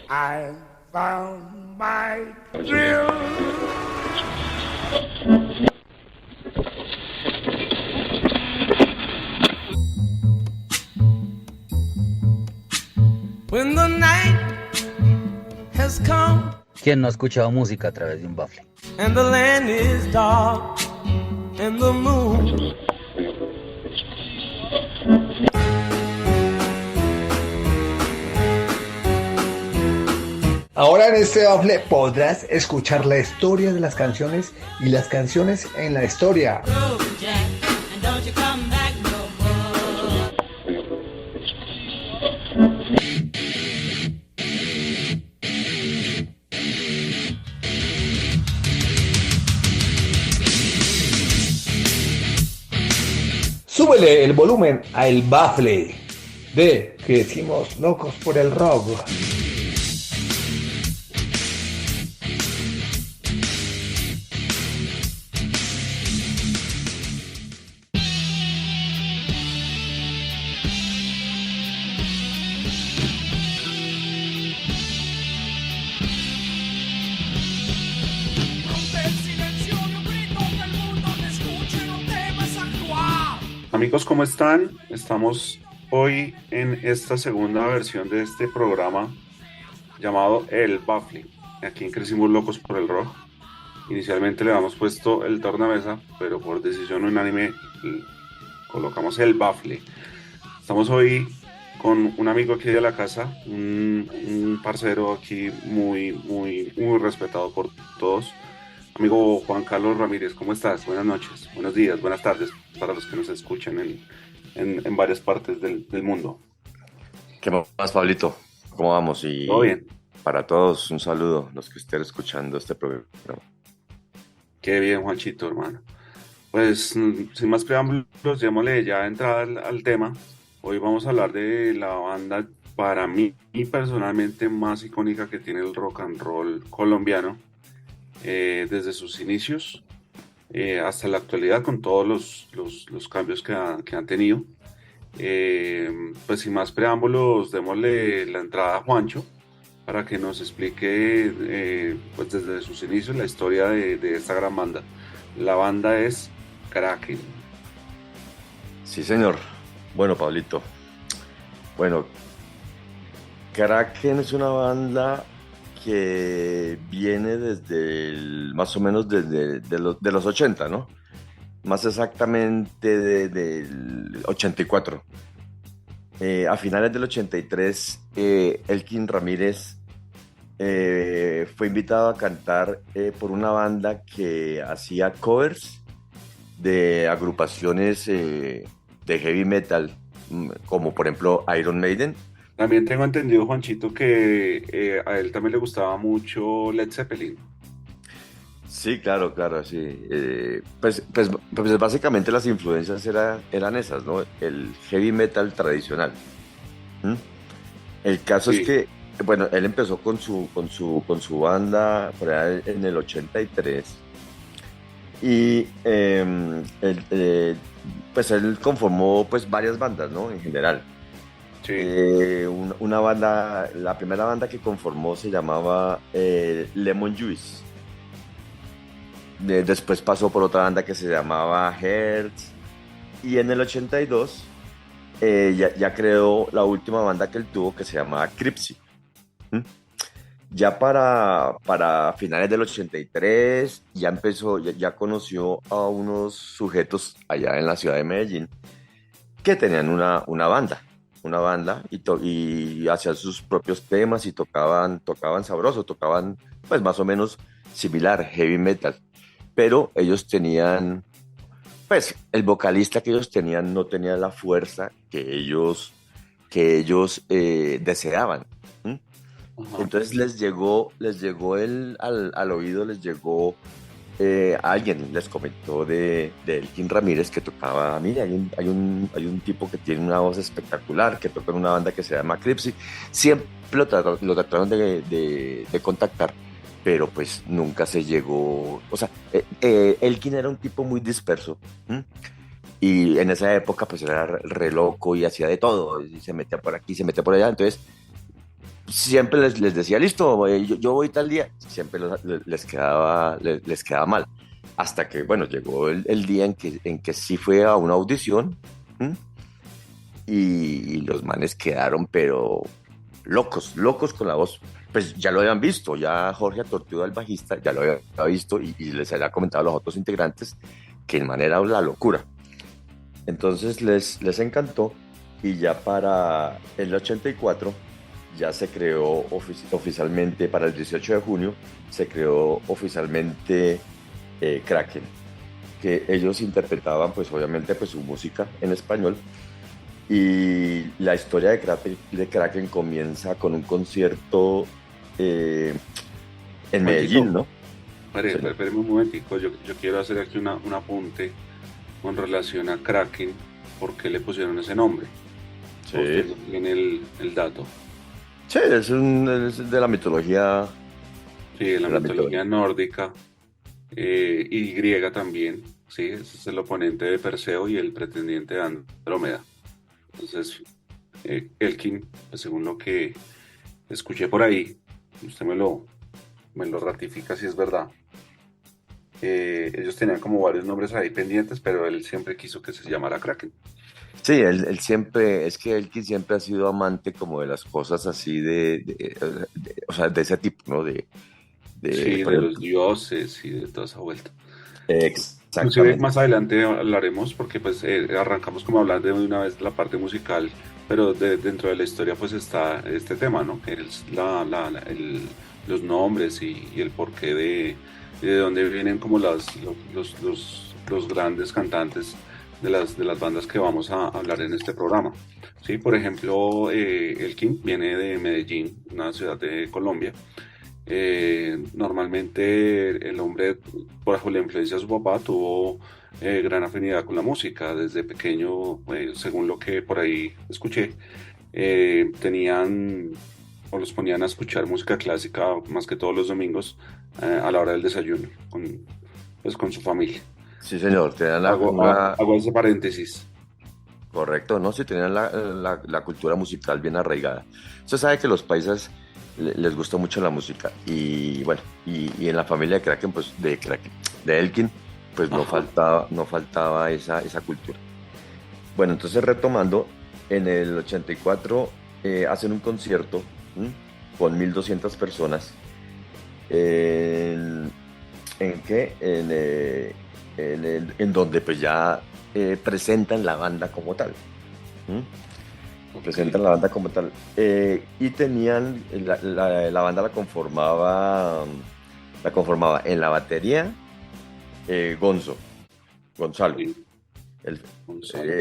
I found my thrill. When the night has come. ¿Quién no ha escuchado música a través de un bafle? And the land is dark and the moon. Ahora en este bafle podrás escuchar la historia de las canciones y las canciones en la historia. Súbele el volumen a El Bafle de que decimos locos por el rock. Amigos, ¿cómo están? Estamos hoy en esta segunda versión de este programa llamado El Bafle. Aquí en Crecimos Locos por el Rock. Inicialmente le habíamos puesto el tornamesa, pero por decisión unánime colocamos El Bafle. Estamos hoy con un amigo aquí de la casa, un parcero aquí muy respetado por todos. Amigo Juan Carlos Ramírez, ¿cómo estás? Buenas noches, buenos días, buenas tardes para los que nos escuchan en varias partes del mundo. ¿Qué más, Pablito? ¿Cómo vamos? Y todo bien. Para todos, un saludo, los que estén escuchando este programa. Qué bien, Juanchito, hermano. Pues, sin más preámbulos, démosle ya entrada al tema. Hoy vamos a hablar de la banda, para mí personalmente, más icónica que tiene el rock and roll colombiano. Desde sus inicios hasta la actualidad, con todos los cambios que han tenido. Pues sin más preámbulos, démosle la entrada a Juancho para que nos explique pues desde sus inicios la historia de esta gran banda. La banda es Kraken. Sí, señor. Bueno, Pablito. Bueno, Kraken es una banda que viene desde más o menos desde de los 80, ¿no? Más exactamente del 84. A finales del 83, Elkin Ramírez fue invitado a cantar por una banda que hacía covers de agrupaciones de heavy metal, como por ejemplo Iron Maiden. También tengo entendido, Juanchito, que a él también le gustaba mucho Led Zeppelin. Sí, claro, sí. Pues básicamente las influencias eran esas, ¿no? El heavy metal tradicional. ¿Mm? El caso Sí. es que, bueno, él empezó con su banda por allá en el 83 y pues él conformó pues varias bandas, ¿no? En general. Sí. Una banda, la primera banda que conformó se llamaba Lemon Juice. Después pasó por otra banda que se llamaba Hertz. Y en el 82 ya creó la última banda que él tuvo, que se llamaba Cripsy. Ya para finales del 83 ya empezó, ya conoció a unos sujetos allá en la ciudad de Medellín que tenían una banda y hacían sus propios temas y tocaban sabroso, tocaban pues más o menos similar, heavy metal, pero ellos tenían, pues el vocalista que ellos tenían no tenía la fuerza que ellos deseaban. Ajá. Entonces les llegó al oído, les llegó alguien les comentó de Elkin Ramírez que tocaba, mire, hay un tipo que tiene una voz espectacular, que toca en una banda que se llama Cripsy. Siempre lo trataron de contactar, pero pues nunca se llegó. O sea, Elkin era un tipo muy disperso. Y en esa época pues era re loco y hacía de todo, y se metía por aquí, se metía por allá, entonces siempre les decía, listo, yo voy tal día, siempre les quedaba mal. Hasta que, bueno, llegó el día en que sí fue a una audición, ¿m? Y los manes quedaron, pero locos, locos con la voz. Pues ya lo habían visto, ya Jorge Atortuga, el bajista, ya lo había visto y les había comentado a los otros integrantes que el man era la locura. Entonces les encantó y ya para el 84 ya se creó oficialmente, para el 18 de junio, se creó oficialmente Kraken, que ellos interpretaban pues obviamente pues su música en español y la historia de Kraken comienza con un concierto en Medellín, ¿no? Espéreme un momentico, yo quiero hacer aquí un apunte con relación a Kraken, ¿por qué le pusieron ese nombre? Porque no tiene el dato. Sí, es de la mitología. Sí, de la mitología nórdica y griega también, sí, ese es el oponente de Perseo y el pretendiente de Andrómeda. Entonces, Elkin, pues, según lo que escuché por ahí, usted me lo ratifica si es verdad. Ellos tenían como varios nombres ahí pendientes, pero él siempre quiso que se llamara Kraken. Sí, él siempre, es que Elkin siempre ha sido amante como de las cosas así o sea, de ese tipo, ¿no? Sí, por de ejemplo, los dioses y de toda esa vuelta. Inclusive exactamente. más adelante hablaremos porque pues arrancamos como a hablar de una vez la parte musical, pero dentro de la historia pues está este tema, ¿no? Que es los nombres y el porqué de dónde vienen como los grandes cantantes de las bandas que vamos a hablar en este programa. Sí, por ejemplo, Elkin viene de Medellín, una ciudad de Colombia. Normalmente el hombre, bajo la influencia de su papá, tuvo gran afinidad con la música. Desde pequeño, según lo que por ahí escuché, tenían o los ponían a escuchar música clásica más que todos los domingos a la hora del desayuno con su familia. Sí, señor, tenían Hago ese paréntesis. correcto, ¿no? Sí, tenían la cultura musical bien arraigada. Usted sabe que los paisas les gusta mucho la música y bueno, y en la familia de Kraken, pues de Elkin, pues no faltaba esa cultura. Bueno, entonces retomando, en el 84 hacen un concierto, ¿m? Con 1.200 personas. ¿En qué? En donde pues ya presentan la banda como tal. ¿M? Presentan la banda como tal. Y tenían, la banda la conformaba en la batería Gonzalo. Sí, El- Gonzalo.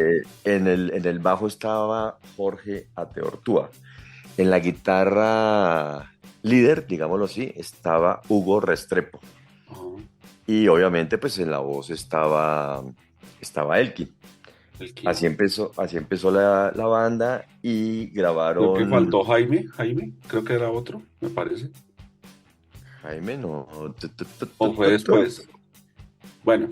en el bajo estaba Jorge Ateortúa. En la guitarra líder, digámoslo así, estaba Hugo Restrepo. Ajá. Y obviamente pues en la voz estaba Elkin. Elkin. Así empezó la banda y Creo grabaron. que faltó Jaime, creo que era otro, me parece. Jaime, no. O fue después. Bueno,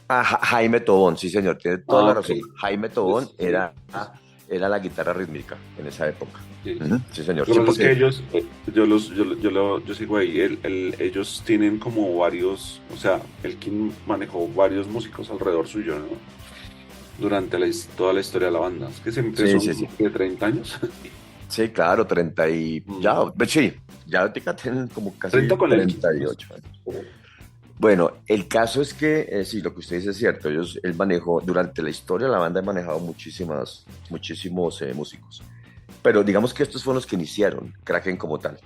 Jaime Tobón, sí señor, tiene toda la razón. ok. Jaime Tobón Sí, era la guitarra rítmica en esa época. sí. Ujú, sí señor. Lo Sí, que pasa es que porque- ellos, yo sigo ahí, ellos tienen como varios, o sea, Elkin manejó varios músicos alrededor suyo, ¿no? Durante toda la historia de la banda. Es que siempre Sí, son sí. de 30 años. Sí, claro, 30 y... Ya, pues sí, ya ahorita tienen como casi 30 con Elkin. 38 años. Bueno, el caso es que, sí, lo que usted dice es cierto. Él manejó, durante la historia la banda ha manejado muchísimos músicos. Pero digamos que estos fueron los que iniciaron Kraken como tal.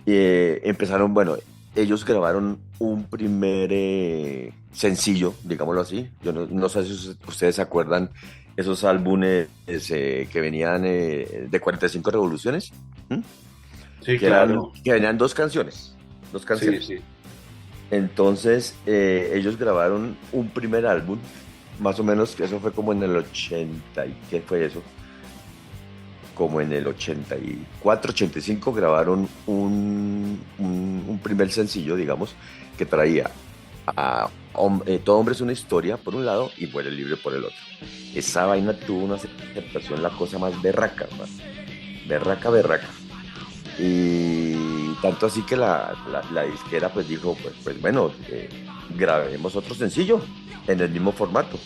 Empezaron, bueno, ellos grabaron un primer sencillo, digámoslo así. Yo no sé si ustedes se acuerdan esos álbumes que venían de 45 revoluciones, ¿m? Sí, claro. que venían dos canciones. Sí, sí. Entonces, ellos grabaron un primer álbum, más o menos, que eso fue como en el 80, ¿y qué fue eso? Como en el 84, 85 grabaron un primer sencillo, digamos, que traía a Todo hombre es una historia por un lado y Muere libre por el otro. Esa vaina tuvo una aceptación, la cosa más berraca, hermano. Berraca, berraca. Y tanto así que la disquera pues dijo, pues bueno, grabemos otro sencillo en el mismo formato.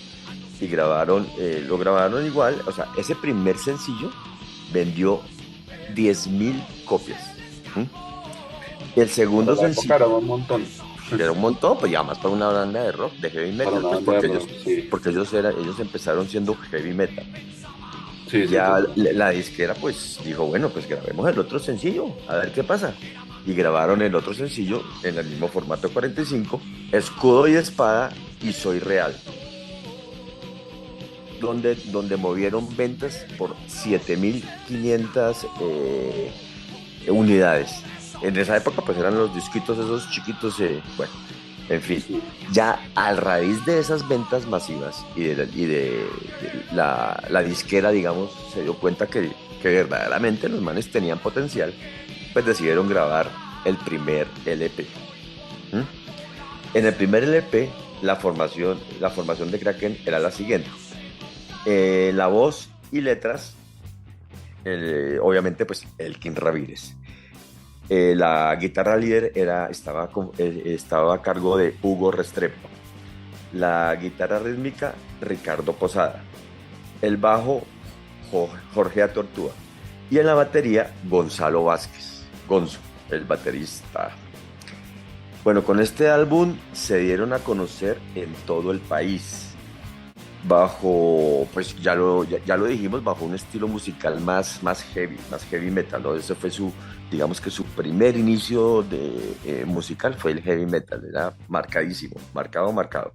Y lo grabaron igual, o sea, ese primer sencillo vendió 10.000 copias. ¿Mm? El segundo Para la época sencillo era un montón. era un montón, pues ya más para una banda de rock, de heavy Para metal, una pues, banda de rock, sí. porque ellos empezaron siendo heavy metal. Sí, sí, Ya total. la disquera pues dijo, bueno, pues grabemos el otro sencillo, a ver qué pasa. Y grabaron el otro sencillo en el mismo formato 45, Escudo y Espada y Soy Real, donde movieron ventas por 7.500 unidades. En esa época pues eran los disquitos esos chiquitos, bueno, en fin. Ya a raíz de esas ventas masivas y de la disquera, digamos, se dio cuenta que verdaderamente los manes tenían potencial, pues decidieron grabar el primer LP. ¿Mm? En el primer LP, la formación de Kraken era la siguiente. La voz y letras, obviamente, pues Elkin Ramírez. La guitarra líder estaba a cargo de Hugo Restrepo. La guitarra rítmica, Ricardo Posada. El bajo, Jorge Atortúa. Y en la batería, Gonzalo Vázquez. Gonzo, el baterista. Bueno, con este álbum se dieron a conocer en todo el país. Bajo, pues ya lo dijimos, bajo un estilo musical más heavy metal, ¿no? Ese fue digamos que su primer inicio musical fue el heavy metal, era marcadísimo, marcado.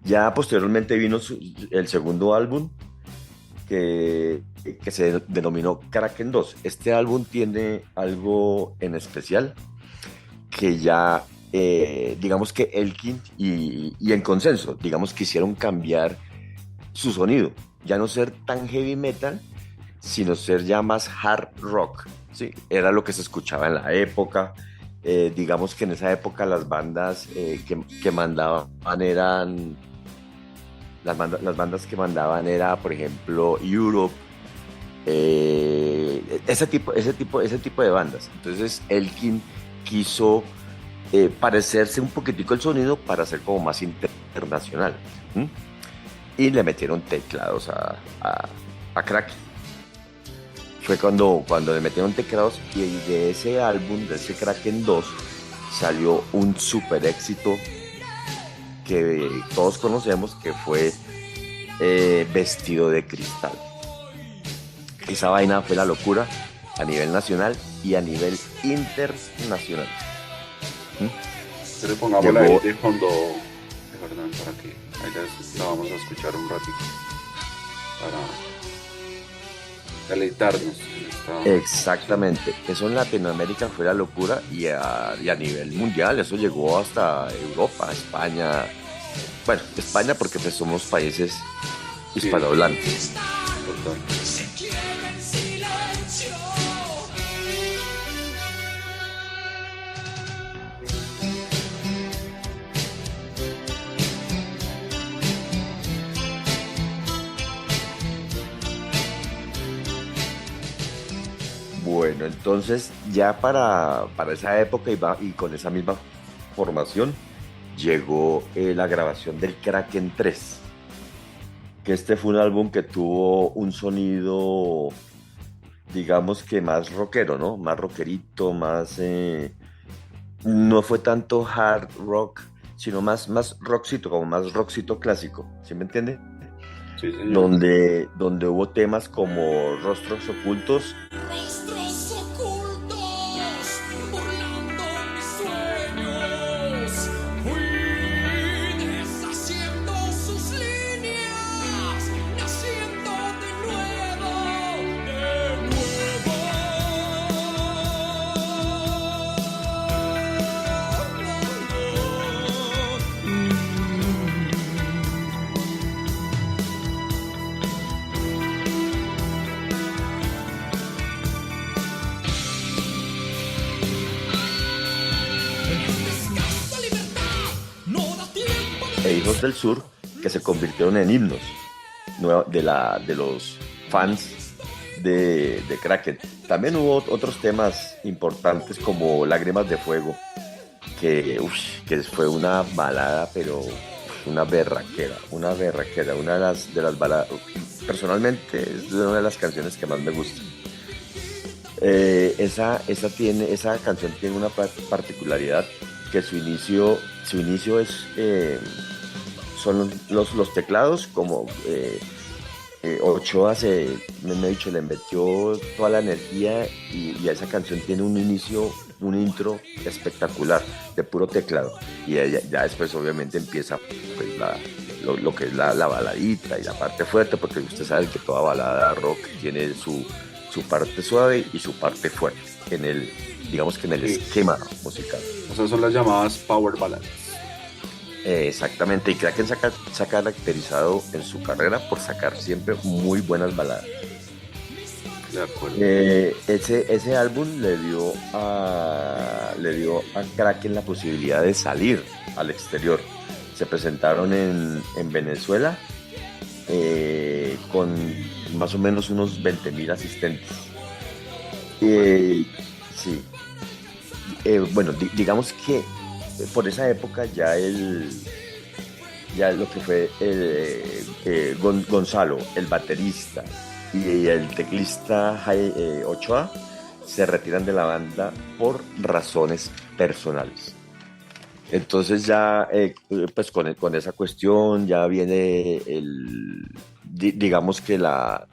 Ya posteriormente vino el segundo álbum que se denominó Kraken 2. Este álbum tiene algo en especial que ya digamos que Elkin y en consenso, digamos, quisieron cambiar su sonido, ya no ser tan heavy metal, sino ser ya más hard rock, ¿sí? Era lo que se escuchaba en la época. Digamos que en esa época las bandas que mandaban eran, las bandas que mandaban era, por ejemplo, Europe, ese tipo de bandas. Entonces Elkin quiso parecerse un poquitico el sonido para ser como más internacional. ¿Mm? Y le metieron teclados a Kraken. Fue cuando le metieron teclados y de ese álbum, de ese Kraken 2, salió un super éxito que todos conocemos, que fue Vestido de Cristal. Esa vaina fue la locura a nivel nacional y a nivel internacional. Que le pongamos la ahí de fondo, perdón, para que ahí la vamos a escuchar un ratito para deleitarnos. Exactamente, eso en Latinoamérica fue la locura y a nivel mundial eso llegó hasta Europa, España. Bueno, España porque pues somos países hispanohablantes. Total. Bueno, entonces ya para esa época y con esa misma formación llegó la grabación del Kraken 3, que este fue un álbum que tuvo un sonido, digamos que más rockero, ¿no? Más rockerito, más... no fue tanto hard rock, sino más rockcito, como más rockcito clásico, ¿sí me entiende? Sí, señor. Donde hubo temas como Rostros Ocultos, Rostros ocultos, burlando mis sueños. Fui deshaciendo sus líneas, naciendo de nuevo, del Sur que se convirtieron en himnos de los fans de Kraken. También hubo otros temas importantes como Lágrimas de Fuego, que fue una balada, pero una berraquera, una de las baladas, personalmente es una de las canciones que más me gusta. Esa canción tiene una particularidad, que su inicio son los teclados, como Ochoa le metió toda la energía y esa canción tiene un intro espectacular de puro teclado, y ya después obviamente empieza pues, lo que es la baladita y la parte fuerte, porque usted sabe que toda balada rock tiene su parte suave y su parte fuerte digamos que en el esquema musical. Esas son las llamadas power ballads. Exactamente, y Kraken se ha caracterizado en su carrera por sacar siempre muy buenas baladas. De acuerdo. Ese álbum le dio a Kraken la posibilidad de salir al exterior. Se presentaron en Venezuela con más o menos unos 20,000 asistentes. Sí. Bueno, digamos que por esa época ya lo que fue Gonzalo, el baterista, y el teclista Ochoa se retiran de la banda por razones personales. Entonces ya pues con esa cuestión ya viene digamos que la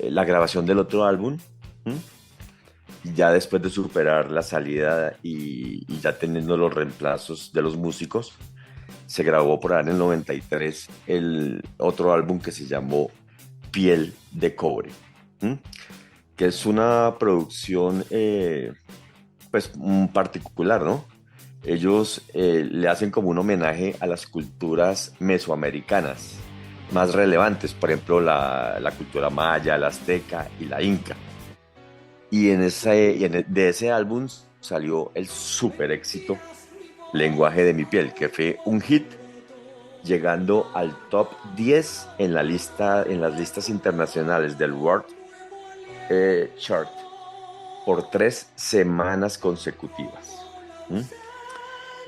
grabación del otro álbum. Ya después de superar la salida y ya teniendo los reemplazos de los músicos, se grabó por ahí en el 93 el otro álbum que se llamó Piel de Cobre, que es una producción pues particular, ¿no? Ellos le hacen como un homenaje a las culturas mesoamericanas más relevantes, por ejemplo la cultura maya, la azteca y la inca. Y de ese álbum salió el super éxito Lenguaje de mi piel, que fue un hit, llegando al top 10 en las listas internacionales del World Chart por 3 semanas consecutivas.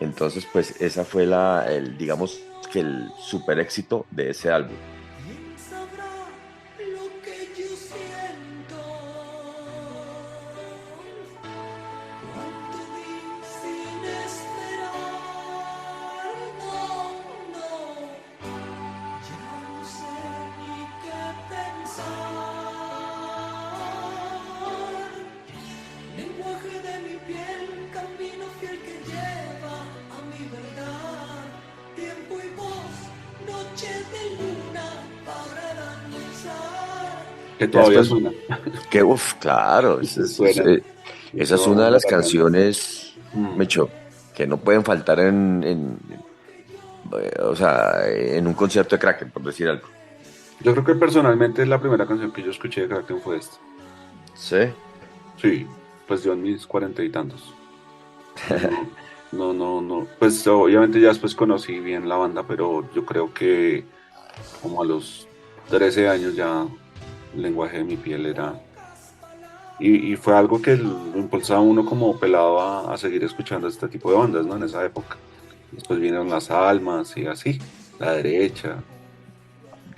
Entonces, pues esa fue digamos que el super éxito de ese álbum. Que todavía suena. Que claro, esa es una de las canciones, Mecho, que no pueden faltar en un concierto de Kraken, por decir algo. Yo creo que personalmente la primera canción que yo escuché de Kraken fue esta. ¿Sí? Sí, pues yo en mis 40 y tantos. No. Pues obviamente ya después conocí bien la banda, pero yo creo que como a los 13 años ya Lenguaje de mi piel era... Y fue algo que lo impulsaba a uno como pelado a seguir escuchando este tipo de bandas, ¿no? En esa época. Después vinieron Las Almas y así, La Derecha.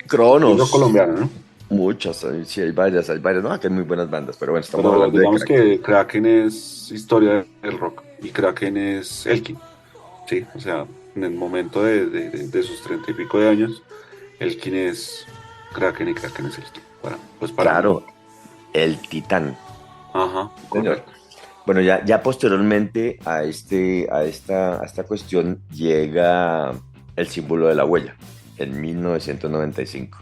Cronos. Lo colombiano, ¿no? Muchas, sí, hay varias, ¿no? Que hay muy buenas bandas, pero bueno, estamos Pero hablando digamos de Kraken. que Kraken es historia del rock y Kraken es Elkin. Sí, o sea, en el momento de sus 30 y pico de años, Elkin es Kraken y Kraken es Elkin. Para claro, mí. el titán. Ajá, Señor. Bueno, ya posteriormente a esta cuestión llega el símbolo de la huella, en 1995.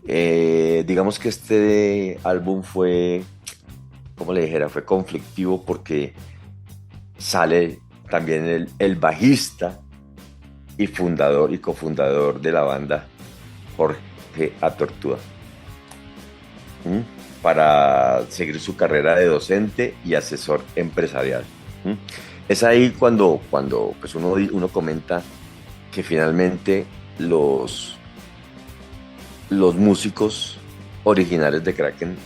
Digamos que este álbum fue, como le dijera, fue conflictivo porque sale también el bajista y fundador y cofundador de la banda, Jorge Atortua, para seguir su carrera de docente y asesor empresarial. Es ahí cuando pues uno comenta que finalmente los músicos originales de Kraken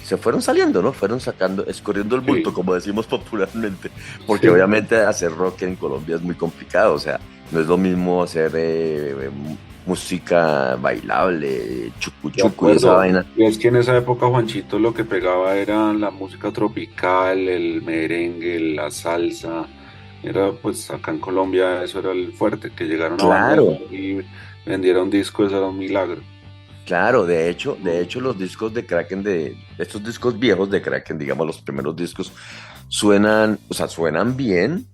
se fueron saliendo, ¿no? Fueron sacando, escurriendo el bulto, Sí, como decimos popularmente, porque sí, obviamente hacer rock en Colombia es muy complicado, o sea, no es lo mismo hacer música bailable, chucu de chucu y esa acuerdo. vaina. Y es que en esa época, Juanchito, lo que pegaba era la música tropical, el merengue, la salsa. Era, pues, acá en Colombia eso era el fuerte, que llegara una banda de Claro, rock y vendiera un disco, eso era un milagro. claro, de hecho los discos de Kraken, estos discos viejos de Kraken, digamos los primeros discos, suenan, o sea, suenan bien,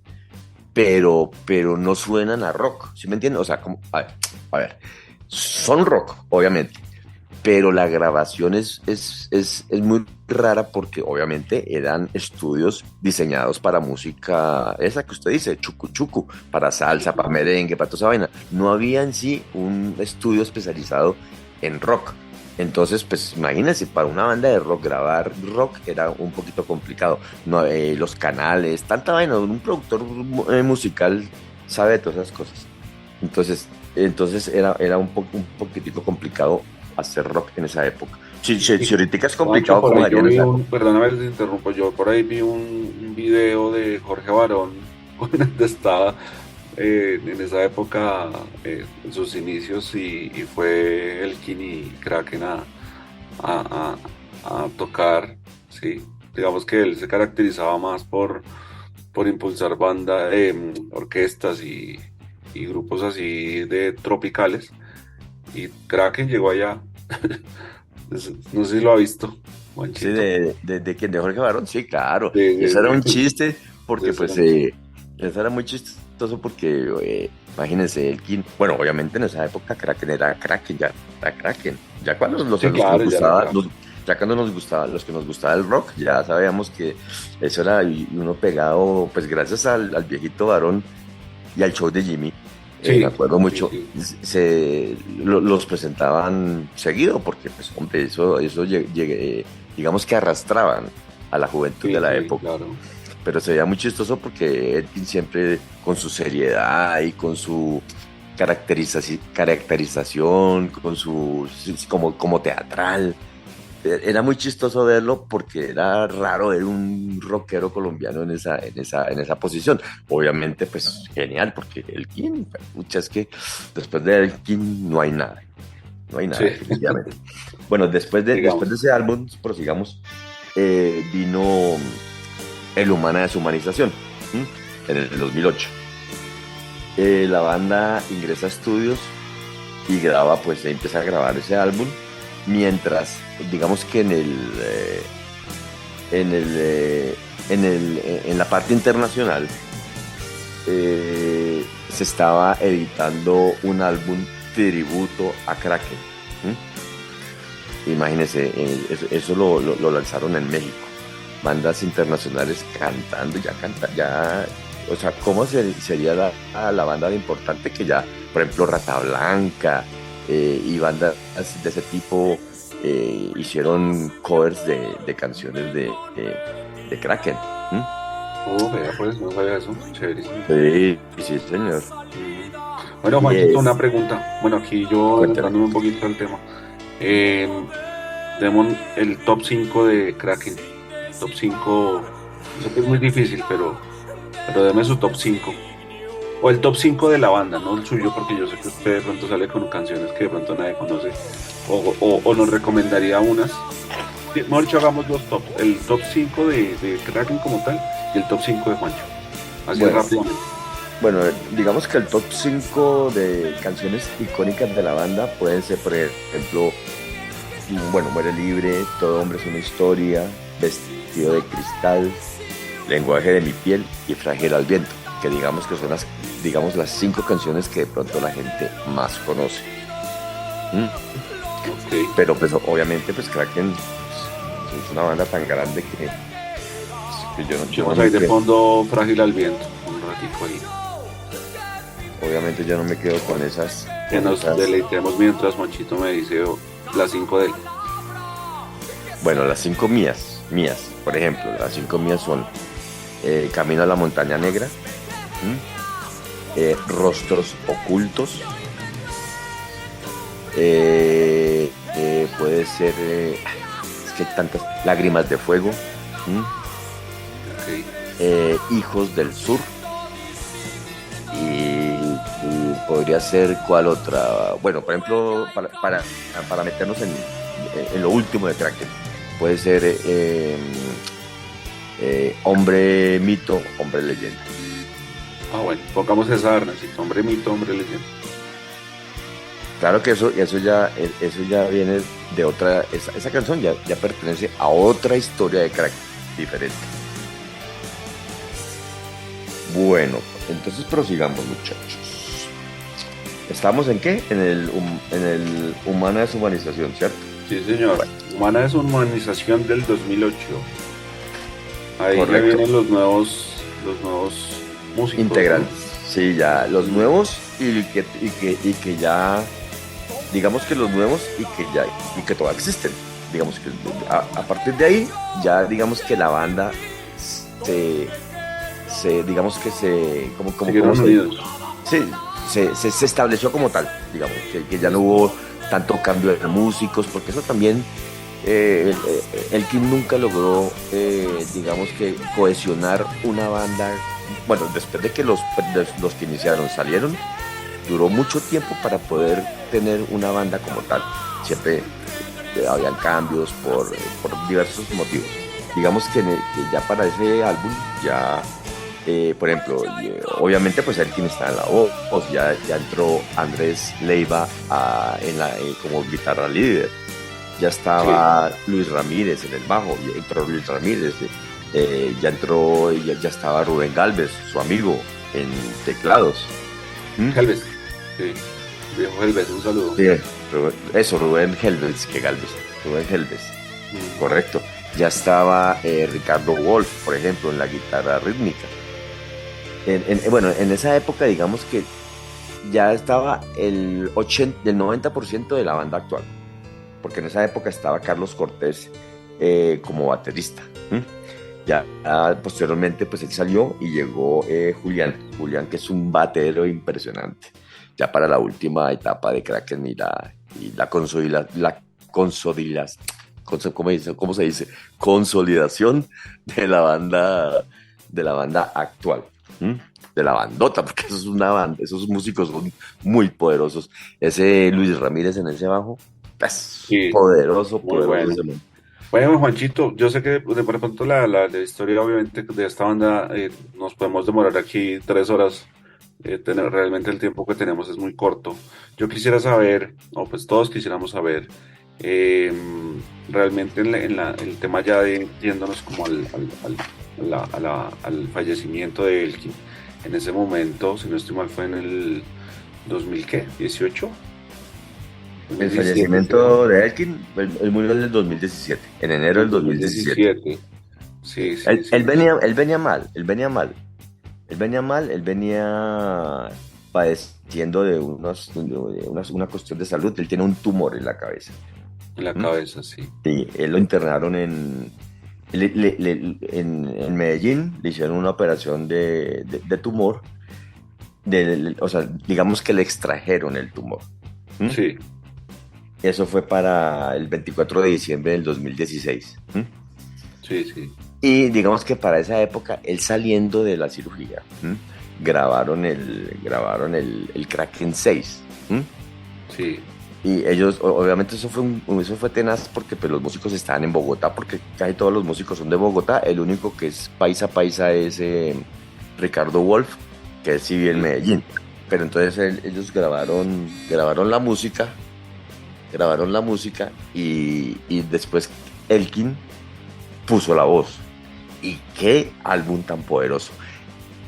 pero no suenan a rock, ¿sí me entienden? O sea, a ver, son rock, obviamente, pero la grabación es muy rara porque obviamente eran estudios diseñados para música, esa que usted dice, chucu chucu, para salsa, para merengue, para toda esa vaina. No había en sí un estudio especializado en rock. Entonces, pues imagínense, para una banda de rock grabar rock era un poquito complicado. No, los canales, tanta vaina, un productor musical sabe de todas esas cosas. Entonces era un poquitico complicado hacer rock en esa época. Si Y, ahorita es Juancho, complicado, por como ahí haría yo en vi esa un, época. perdóname si te interrumpo, yo por ahí vi un video de Jorge Barón cuando estaba en esa época, en sus inicios, y fue Elkin y Kraken a, a tocar, sí. Digamos que él se caracterizaba más por impulsar orquestas y grupos así de tropicales, y Kraken llegó allá. No sé si lo ha visto, Sí, Juanchito. de quién, de Jorge Barón, sí, claro. De, Eso era un de, chiste, de porque pues Cerati. eso era muy chistoso porque, imagínense, bueno, obviamente en esa época Kraken era Kraken, ya era Kraken. Ya cuando Sí, los que nos claro, ya era gustaba, Kraken. ya cuando nos gustaba, los que nos gustaba el rock, ya sabíamos que eso era y uno pegado, pues gracias al viejito Barón y al show de Jimmy, me Sí, acuerdo sí, mucho, sí, los presentaban seguido, porque pues, hombre, eso digamos que arrastraban a la juventud de sí, la sí, época. claro. Pero se veía muy chistoso porque Edwin siempre con su seriedad y con su caracterización, con su como teatral. Era muy chistoso verlo porque era raro ver un rockero colombiano en esa posición. Obviamente, pues genial, porque Elkin, pucha, es que después de Elkin no hay nada, Sí, definitivamente. Bueno, después de digamos. ese álbum, prosigamos, vino El Humana Deshumanización, ¿m? En el 2008. La banda ingresa a estudios y graba, pues empieza a grabar ese álbum, mientras, digamos que en el, en la parte internacional se estaba editando un álbum tributo a Kraken. Imagínense, eso lo lanzaron en México. Bandas internacionales cantando, ya, o sea, ¿cómo sería la banda de importante que ya, por ejemplo, Rata Blanca y bandas de ese tipo hicieron covers de canciones de Kraken? Vea, pues, no sabía eso. Chéverísimo. Sí, sí, señor. Bueno, Y Juanchito, una pregunta. Bueno, aquí yo cuéntame. adentrándome un poquito al tema. Eh, Demos el top 5 de Kraken. Top 5. Sé que es muy difícil, pero deme su top 5. O el top 5 de la banda, no el suyo, porque yo sé que usted de pronto sale con canciones que de pronto nadie conoce. O nos recomendaría unas. Sí, mejor dicho, hagamos dos tops. El top 5 de Kraken como tal y el top 5 de Juancho. Así Bueno, rápidamente. bueno, digamos que el top 5 de canciones icónicas de la banda pueden ser, por ejemplo, bueno, Muere Libre, Todo Hombre es una Historia, Vestido de Cristal, Lenguaje de mi piel y Frágil al viento, que digamos que son digamos, las 5 canciones que de pronto la gente más conoce. ¿Mm? Ok. Pero pues obviamente pues Kraken es una banda tan grande que yo no Escuchemos me ahí de quedo, fondo Frágil al viento. Un ratico ahí. obviamente yo no me quedo con esas, Que con nos esas. deleitemos mientras Juanchito me dice las 5 de él. Bueno, las 5 mías, por ejemplo, las 5 mías son Camino a la Montaña Negra, ¿m? Rostros Ocultos, puede ser, es que hay tantas, Lágrimas de Fuego, Hijos del Sur, y podría ser cuál otra, bueno, por ejemplo, para meternos en lo último de Kraken, puede ser Hombre Mito, Hombre Leyenda. Ah, bueno, pongamos esa, Arnacito, Hombre Mito, Hombre Leyenda. Claro que eso ya viene de otra, esa canción ya pertenece a otra historia de Kraken diferente. Bueno, entonces prosigamos, muchachos. ¿Estamos en qué? En el Humana Deshumanización, ¿cierto? Sí, señor. Bueno. Humana Deshumanización del 2008. Ahí ya Correcto. vienen los nuevos músicos. Integrantes. Sí, ya los nuevos y que ya, digamos que los nuevos y que todavía existen. Digamos que a partir de ahí, ya digamos que la banda digamos que Siguieron unidos. sí, se estableció como tal, digamos, que ya no hubo tanto cambio de músicos, porque eso también, Elkin nunca logró, digamos que cohesionar una banda. Bueno, después de que los que iniciaron salieron, duró mucho tiempo para poder tener una banda como tal. Siempre habían cambios por diversos motivos. Digamos que ya para ese álbum, ya, por ejemplo, obviamente pues Elkin está en la voz, ya entró Andrés Leiva como guitarra líder, ya estaba Luis Ramírez en el bajo, entró Luis Ramírez, ya estaba Rubén Galvez, su amigo, en teclados. Helves. Sí. Viejo Helves, un saludo. Sí, Rubén Helves, que Galvez, Rubén Helves, correcto. Ya estaba Ricardo Wolf, por ejemplo, en la guitarra rítmica. Bueno, en esa época, digamos que ya estaba el 90% de la banda actual, porque en esa época estaba Carlos Cortés como baterista. Ya posteriormente, pues él salió y llegó Julián, que es un batero impresionante, ya para la última etapa de Kraken y la consolidación de la banda actual, de la bandota, porque eso es una banda, esos músicos son muy poderosos. Ese Luis Ramírez en ese bajo, pues, Sí, poderoso. bueno. Bueno, Juanchito, yo sé que de pronto la historia obviamente de esta banda nos podemos demorar aquí 3 horas. Realmente el tiempo que tenemos es muy corto. Yo quisiera saber, o pues todos quisiéramos saber, realmente el tema ya de yéndonos como al fallecimiento de Elkin. En ese momento, si no estoy mal, fue en el 2000, ¿qué? ¿18? El fallecimiento de Elkin, él murió en el 2017, en enero del 2017. Sí, sí, Él venía mal. Él venía padeciendo de una cuestión de salud. Él tiene un tumor en la cabeza. En la cabeza, sí. Sí, él lo internaron en Medellín, le hicieron una operación de tumor, o sea, digamos que le extrajeron el tumor. Sí. Eso fue para el 24 de diciembre del 2016. Sí, sí. Y digamos que para esa época, él saliendo de la cirugía, grabaron el Kraken 6. Sí. Y ellos, obviamente eso fue tenaz porque pues, los músicos estaban en Bogotá, porque casi todos los músicos son de Bogotá. El único que es paisa es Ricardo Wolf, que sí vive en Medellín. Pero entonces ellos grabaron la música, y después Elkin puso la voz. Y qué álbum tan poderoso.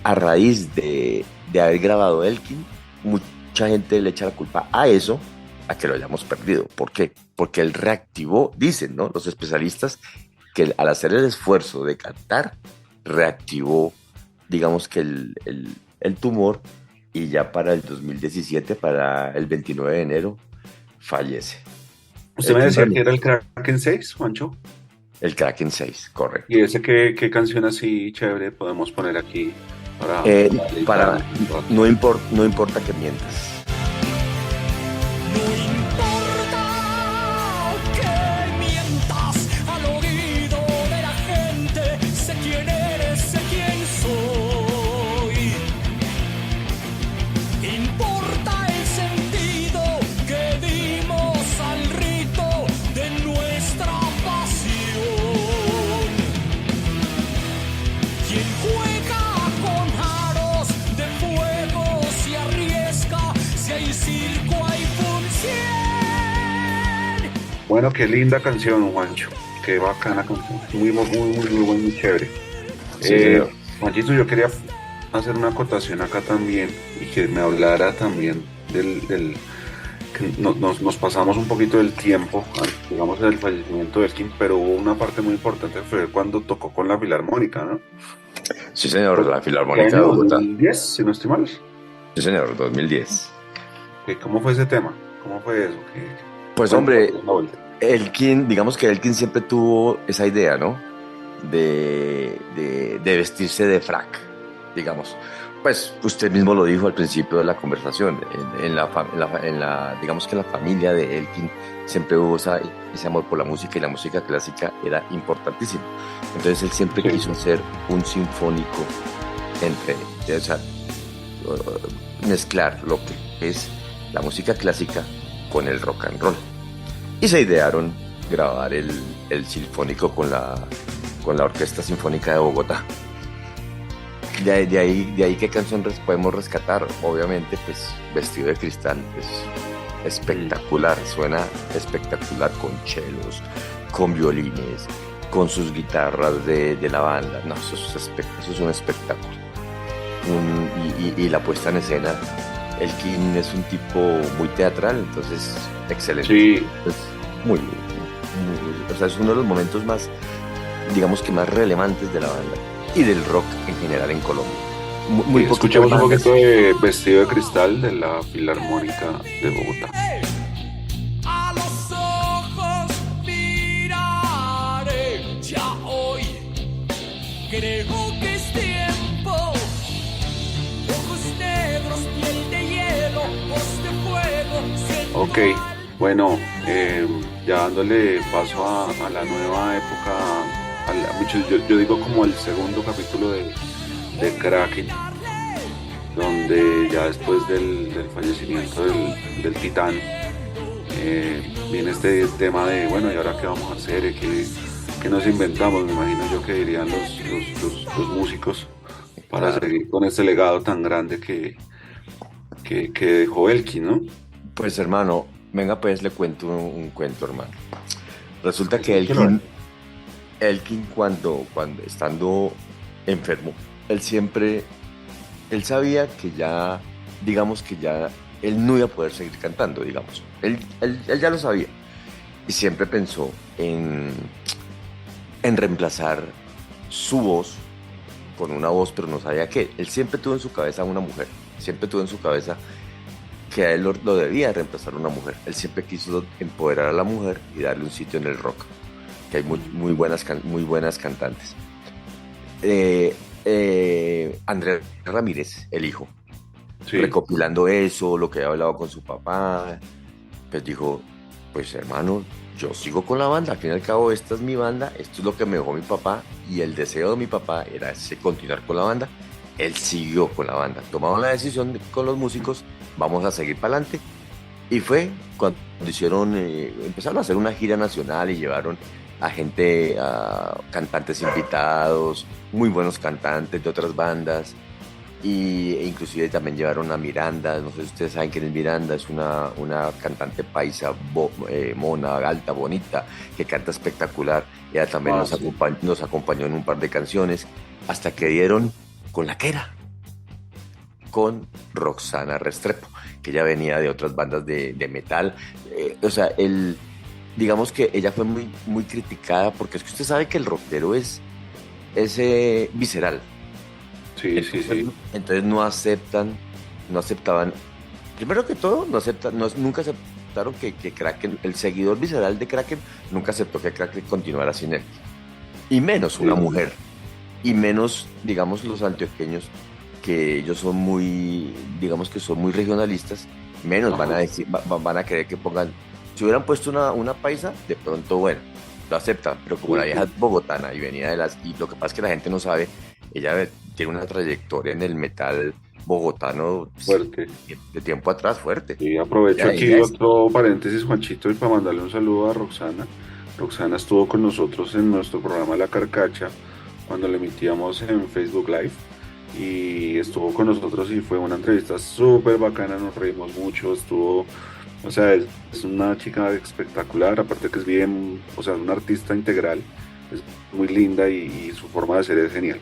A raíz de haber grabado Elkin, mucha gente le echa la culpa a eso, a que lo hayamos perdido. ¿Por qué? Porque él reactivó, dicen, ¿no?, los especialistas, que al hacer el esfuerzo de cantar, reactivó, digamos que el tumor, y ya para el 2017, para el 29 de enero, fallece. ¿Usted me decía que era el Kraken 6, Juancho? El Kraken 6, correcto. ¿Y ese qué canción así chévere podemos poner aquí Para, Para, dedicar un rato. no importa que mientas. No importa que mientas al oído de la gente, sé quién eres, sé quién soy. Importa el sentido que dimos al rito de nuestra pasión. Quien juega con aros de fuego se arriesga, si hay circo hay función. Bueno, qué linda canción, Juancho. Qué bacana canción. Muy chévere. Sí, señor. Juanchito, yo quería hacer una acotación acá también y que me hablara también del que nos pasamos un poquito del tiempo, digamos, del fallecimiento de Elkin, pero hubo una parte muy importante que fue cuando tocó con la Filarmónica, ¿no? Sí, señor, la ¿Qué Filarmónica de año? Bogotá. 2010, si no estoy mal. Sí, señor, 2010. ¿Cómo fue ese tema? ¿Cómo fue eso? Pues hombre, Elkin, digamos que Elkin siempre tuvo esa idea, ¿no? De vestirse de frac, digamos. Pues usted mismo lo dijo al principio de la conversación, digamos que en la familia de Elkin siempre hubo ese amor por la música y la música clásica era importantísimo. Entonces él siempre quiso hacer un sinfónico o sea, mezclar lo que es la música clásica con el rock and roll. Y se idearon grabar el sinfónico con la Orquesta Sinfónica de Bogotá. De ahí qué canción podemos rescatar. Obviamente, pues Vestido de Cristal es espectacular, suena espectacular con chelos, con violines, con sus guitarras de la banda. No, eso es un espectáculo. Y la puesta en escena, Elkin es un tipo muy teatral, entonces excelente. Sí. Es o sea, es uno de los momentos más, digamos que más relevantes de la banda y del rock en general en Colombia. Muy Escuchemos un poquitas poquito de Vestido de Cristal de la Filarmónica de Bogotá. A los ojos miraré ya hoy. Creo que es tiempo. Ojos negros, piel de hielo, voz de fuego. Ok, bueno, ya dándole paso a la nueva época, yo digo como el segundo capítulo de Kraken, donde ya después del fallecimiento del Titán, viene este tema de, bueno, ¿y ahora qué vamos a hacer? ¿Qué nos inventamos? Me imagino yo que dirían los músicos para seguir con este legado tan grande que dejó Elkin, ¿no? Pues hermano, venga pues le cuento un cuento, hermano. Resulta que Elkin cuando estando enfermo, él sabía que ya, digamos que ya él no iba a poder seguir cantando, digamos. Él ya lo sabía. Y siempre pensó en reemplazar su voz con una voz, pero no sabía qué. Él siempre tuvo en su cabeza una mujer. Siempre tuvo en su cabeza que a él lo debía reemplazar una mujer. Él siempre quiso empoderar a la mujer y darle un sitio en el rock. Que hay muy buenas cantantes. Andrés Ramírez, el hijo, Sí. recopilando eso, lo que había hablado con su papá, pues dijo, pues hermano, yo sigo con la banda, al fin y al cabo esta es mi banda, esto es lo que me dejó mi papá y el deseo de mi papá era continuar con la banda. Él siguió con la banda, tomaron la decisión con los músicos, vamos a seguir para adelante. Y fue cuando empezaron a hacer una gira nacional y llevaron a cantantes invitados, muy buenos cantantes de otras bandas, e inclusive también llevaron a Miranda. No sé si ustedes saben quién es Miranda, es una cantante paisa, mona, alta, bonita, que canta espectacular. Ella también nos acompañó en un par de canciones, hasta que dieron con la que era, con Roxana Restrepo, que ella venía de otras bandas de metal. O sea, digamos que ella fue muy criticada, porque es que usted sabe que el rockero es visceral. Sí, sí. Entonces no aceptaban, primero que todo, nunca aceptaron que Kraken, el seguidor visceral de Kraken, nunca aceptó que Kraken continuara sin él. Y menos una mujer. Y menos, digamos, los antioqueños que ellos son muy, digamos que son muy regionalistas, menos van a decir, van a querer que pongan, si hubieran puesto una paisa, de pronto, bueno, lo aceptan, pero como la vieja es bogotana y venía y lo que pasa es que la gente no sabe, ella tiene una trayectoria en el metal bogotano Fuerte. de tiempo atrás fuerte. Y aprovecho Ya, aquí ya es- otro paréntesis, Juanchito, y para mandarle un saludo a Roxana. Roxana estuvo con nosotros en nuestro programa La Carcacha, cuando le emitíamos en Facebook Live, y estuvo con nosotros y fue una entrevista súper bacana, nos reímos mucho, o sea, es una chica espectacular, aparte que es bien, o sea, es una artista integral, es muy linda y su forma de ser es genial.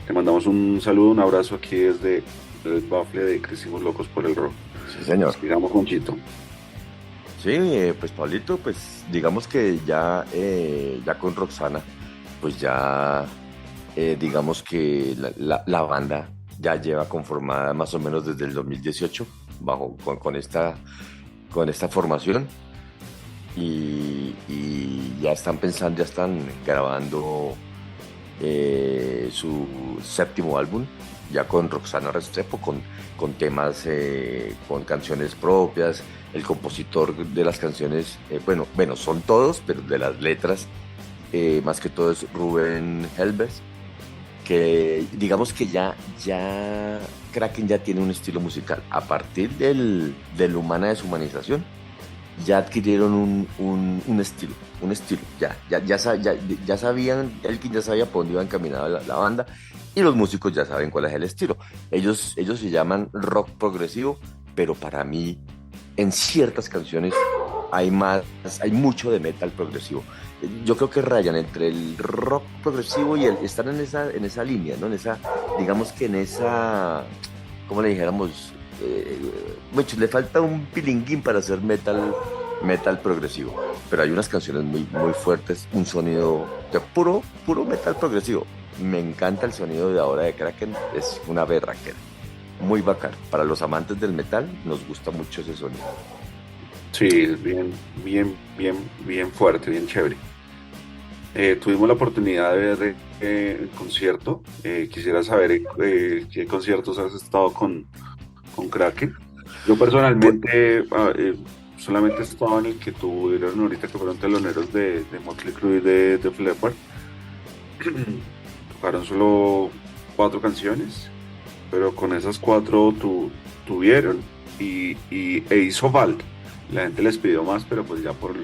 Le mandamos un saludo, un abrazo aquí desde el Bafle de Crecimos Locos por el Rock. Sí, señor. Sigamos, Juanchito. Sí, pues Pablito, pues digamos que ya con Roxana, pues ya digamos que la banda ya lleva conformada más o menos desde el 2018 con esta formación y ya están pensando, ya están grabando su séptimo álbum, ya con Roxana Restrepo, con temas, con canciones propias. El compositor de las canciones, bueno, son todos, pero de las letras, más que todo es Rubén Helbers, que digamos que ya Kraken ya tiene un estilo musical. A partir del Humana Deshumanización, ya adquirieron un estilo, ya sabían, Elkin ya sabía por dónde iba encaminada la banda, y los músicos ya saben cuál es el estilo. Ellos se llaman rock progresivo, pero para mí, en ciertas canciones hay mucho de metal progresivo. Yo creo que rayan entre el rock progresivo y están en esa línea, ¿no? Digamos que en esa, ¿cómo le dijéramos? Le falta un pilinguín para hacer metal progresivo, pero hay unas canciones muy, muy fuertes, un sonido de puro metal progresivo. Me encanta el sonido de ahora de Kraken, es una berraquera, muy bacán. Para los amantes del metal nos gusta mucho ese sonido. Sí, es bien fuerte, bien chévere. Tuvimos la oportunidad de ver el concierto. Quisiera saber qué conciertos has estado con Kraken. Yo personalmente solamente he estado en el que tuvieron ahorita, que fueron teloneros de Motley Crue y de Def Leppard. Tocaron solo 4 canciones, pero con esas 4 tuvieron e hizo falta. La gente les pidió más, pero pues ya por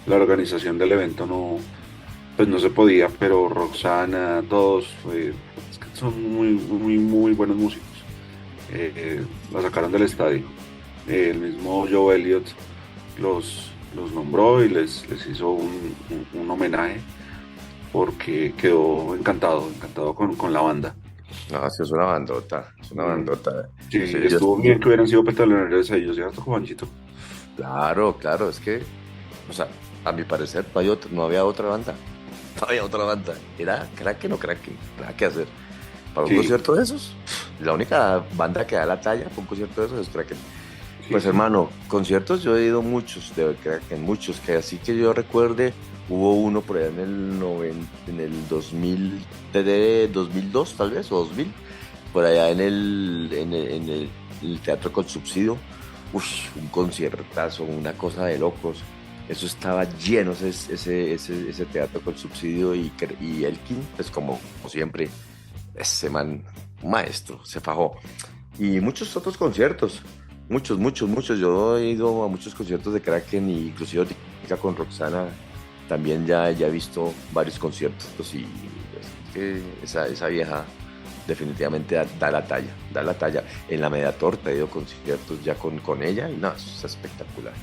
la organización del evento no se podía, pero Roxana, todos, es que son muy buenos músicos. La sacaron del estadio. El mismo Joe Elliott los nombró y les hizo un homenaje, porque quedó encantado con la banda. No, sí, es una bandota, Sí, ellos- estuvo bien que hubieran sido petaloneros ellos, ¿cierto, Juanchito? Claro, es que, o sea, a mi parecer no había otra banda. No había otra banda. Era Kraken o Kraken. Nada que hacer. Para un Sí. concierto de esos, la única banda que da la talla para un concierto de esos es Kraken. Sí, Pues sí. hermano, conciertos yo he ido muchos de Kraken, muchos, que así que yo recuerde, hubo uno por allá en el 2000, de 2002 tal vez, o 2000, por allá en el Teatro con Subsidio. Un conciertazo, una cosa de locos. Eso estaba lleno, ese Teatro con Subsidio, y Elkin, pues como siempre, ese man, maestro, se fajó. Y muchos otros conciertos, muchos. Yo he ido a muchos conciertos de Kraken, y inclusive ahorita con Roxana también ya he visto varios conciertos, y es que esa vieja definitivamente da la talla. En la Media Torta he ido a conciertos ya con ella, y no, eso es espectacular.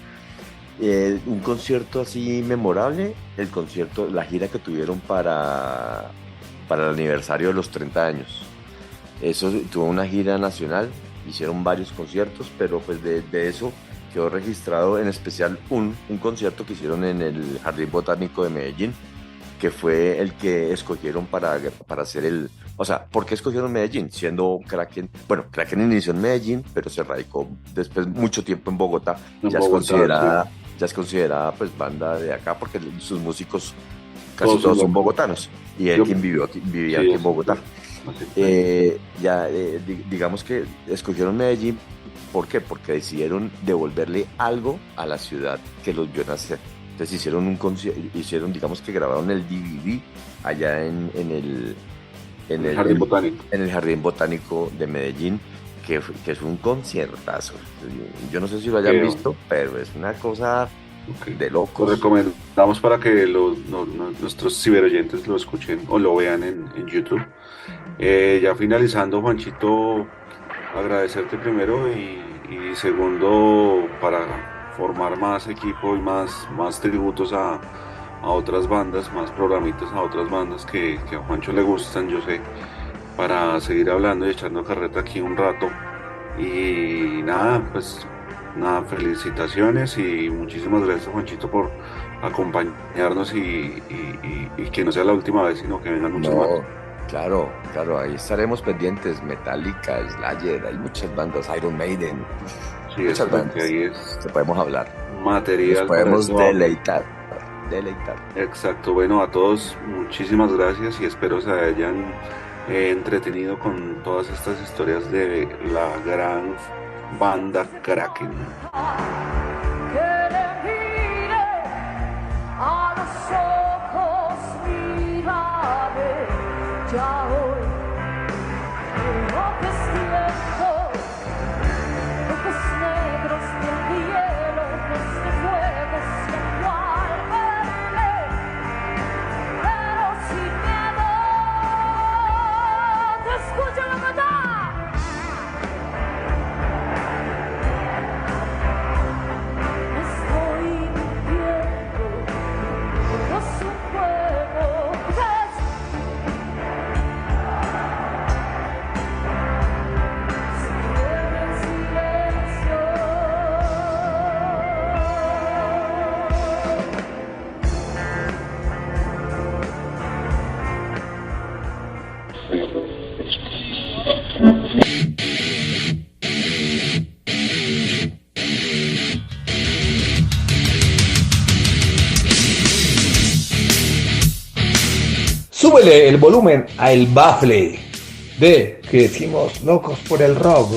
Un concierto así memorable, la gira que tuvieron para el aniversario de los 30 años. Eso tuvo una gira nacional, hicieron varios conciertos, pero pues de eso quedó registrado en especial un concierto que hicieron en el Jardín Botánico de Medellín, que fue el que escogieron para hacer o sea, ¿por qué escogieron Medellín? Siendo Kraken, bueno, Kraken inició en Medellín, pero se radicó después mucho tiempo en Bogotá. Ya es considerada pues banda de acá, porque sus músicos casi todos son bogotanos, y Yo- Elkin vivía aquí en Bogotá. Así fue. Digamos que escogieron Medellín. ¿Por qué? Porque decidieron devolverle algo a la ciudad que los vio nacer. Entonces hicieron, digamos que grabaron el DVD allá en el Jardín Botánico. en el Jardín Botánico de Medellín, que es un conciertazo. Yo no sé si lo hayan Creo. visto, pero es una cosa Ok. de Lo locos. recomendamos para que nuestros ciberoyentes lo escuchen o lo vean en YouTube. Ya finalizando, Juanchito, agradecerte primero y segundo, para formar más equipo y más tributos a otras bandas, más programitas a otras bandas que a Juancho le gustan, yo sé, para seguir hablando y echando carreta aquí un rato. Y nada, pues nada, felicitaciones y muchísimas gracias, Juanchito, por acompañarnos y que no sea la última vez, sino que vengan muchos más. No, claro, ahí estaremos pendientes. Metallica, Slayer, hay muchas bandas, Iron Maiden, Sí, muchas exactamente, bandas ahí es que podemos hablar. material. Nos podemos para esto. deleitar. Exacto, bueno, a todos muchísimas gracias y espero se hayan entretenido con todas estas historias de la gran banda Kraken. Que le mire a los ojos, mírame ya hoy. No que es tiempo, ojos negros de hielo, ojos de fuego, sin igual verle, pero sin miedo. Te escucho la verdad. Estoy mintiendo, no es un juego, cierra el silencio. Súbele el volumen a El Bafle de que decimos locos por el rock.